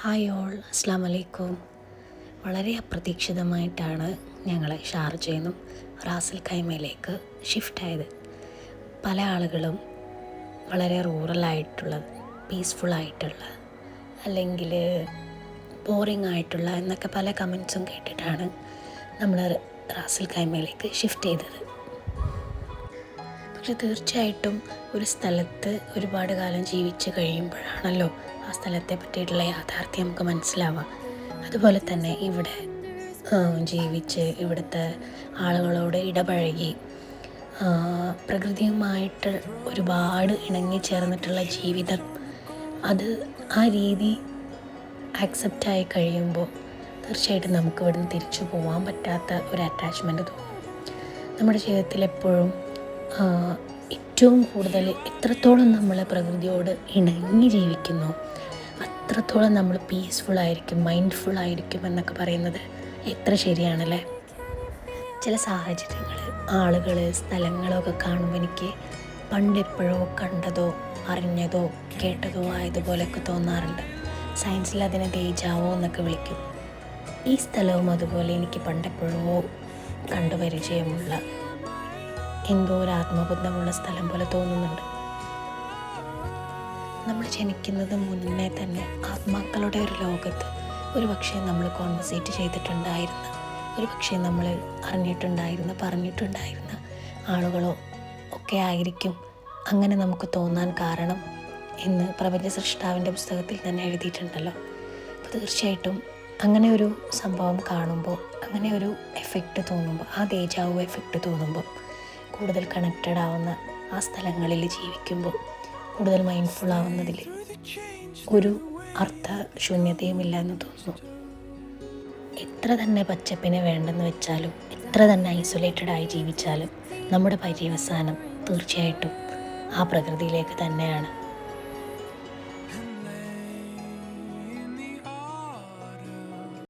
Hi all, അസ്സാം വലൈക്കും. വളരെ അപ്രതീക്ഷിതമായിട്ടാണ് ഞങ്ങൾ ഷാർജയിൽ നിന്നും റാസൽ ഖൈമയിലേക്ക് ഷിഫ്റ്റായത്. പല ആളുകളും വളരെ റൂറലായിട്ടുള്ള, പീസ്ഫുള്ളായിട്ടുള്ള, അല്ലെങ്കിൽ ബോറിംഗ് ആയിട്ടുള്ള എന്നൊക്കെ പല കമൻസും കേട്ടിട്ടാണ് നമ്മൾ റാസൽ ഖൈമയിലേക്ക് ഷിഫ്റ്റ് ചെയ്തത്. പക്ഷെ തീർച്ചയായിട്ടും ഒരു സ്ഥലത്ത് ഒരുപാട് കാലം ജീവിച്ച് കഴിയുമ്പോഴാണല്ലോ ആ സ്ഥലത്തെ പറ്റിയിട്ടുള്ള യാഥാർത്ഥ്യം നമുക്ക് മനസ്സിലാവുക. അതുപോലെ തന്നെ ഇവിടെ ജീവിച്ച് ഇവിടുത്തെ ആളുകളോട് ഇടപഴകി പ്രകൃതിയുമായിട്ട് ഒരുപാട് ഇണങ്ങിച്ചേർന്നിട്ടുള്ള ജീവിതം, അത് ആ രീതി ആക്സെപ്റ്റായി കഴിയുമ്പോൾ തീർച്ചയായിട്ടും നമുക്ക് ഇവിടുന്ന് തിരിച്ചു പോകാൻ പറ്റാത്ത ഒരു അറ്റാച്ച്മെൻറ്റ് തോന്നും. നമ്മുടെ ജീവിതത്തിൽ എപ്പോഴും ഏറ്റവും കൂടുതൽ എത്രത്തോളം നമ്മൾ പ്രകൃതിയോട് ഇണങ്ങി ജീവിക്കുന്നു അത്രത്തോളം നമ്മൾ പീസ്ഫുള്ളായിരിക്കും, മൈൻഡ്ഫുള്ളായിരിക്കും എന്നൊക്കെ പറയുന്നത് എത്ര ശരിയാണല്ലേ. ചില സാഹചര്യങ്ങൾ, ആളുകൾ, സ്ഥലങ്ങളൊക്കെ കാണുമ്പോൾ എനിക്ക് പണ്ടെപ്പോഴോ കണ്ടതോ അറിഞ്ഞതോ കേട്ടതോ ആയതുപോലെയൊക്കെ തോന്നാറുണ്ട്. സയൻസിൽ അതിനെ ദേജാവോ എന്നൊക്കെ വിളിക്കും. ഈ സ്ഥലവും അതുപോലെ എനിക്ക് പണ്ടെപ്പോഴോ കണ്ടു പരിചയമുള്ള എന്തോ ഒരു ആത്മബന്ധമുള്ള സ്ഥലം പോലെ തോന്നുന്നുണ്ട്. നമ്മൾ ജനിക്കുന്നത് മുന്നേ തന്നെ ആത്മാക്കളുടെ ഒരു ലോകത്ത് ഒരു പക്ഷേ നമ്മൾ കോൺവെർസേറ്റ് ചെയ്തിട്ടുണ്ടായിരുന്ന, ഒരു പക്ഷേ നമ്മൾ അറിഞ്ഞിട്ടുണ്ടായിരുന്ന, പറഞ്ഞിട്ടുണ്ടായിരുന്ന ആളുകളോ ഒക്കെ ആയിരിക്കും അങ്ങനെ നമുക്ക് തോന്നാൻ കാരണം എന്ന് പ്രപഞ്ച സൃഷ്ടാവിൻ്റെ പുസ്തകത്തിൽ തന്നെ എഴുതിയിട്ടുണ്ടല്ലോ. അപ്പോൾ തീർച്ചയായിട്ടും അങ്ങനെ ഒരു സംഭവം കാണുമ്പോൾ, അങ്ങനെ ഒരു എഫക്റ്റ് തോന്നുമ്പോൾ, ആ ദേജാവു എഫക്റ്റ് തോന്നുമ്പോൾ, കൂടുതൽ കണക്റ്റഡ് ആവുന്ന ആ സ്ഥലങ്ങളിൽ ജീവിക്കുമ്പോൾ, കൂടുതൽ മൈൻഡ്ഫുൾ ആവുന്നതിൽ ഒരു അർത്ഥശൂന്യതയുമില്ല എന്ന് തോന്നുന്നു. എത്ര തന്നെ പച്ചപ്പിനെ വേണ്ടെന്ന് വെച്ചാലും, എത്ര തന്നെ ഐസൊലേറ്റഡായി ജീവിച്ചാലും നമ്മുടെ പര്യവസാനം തീർച്ചയായിട്ടും ആ പ്രകൃതിയിലേക്ക് തന്നെയാണ്.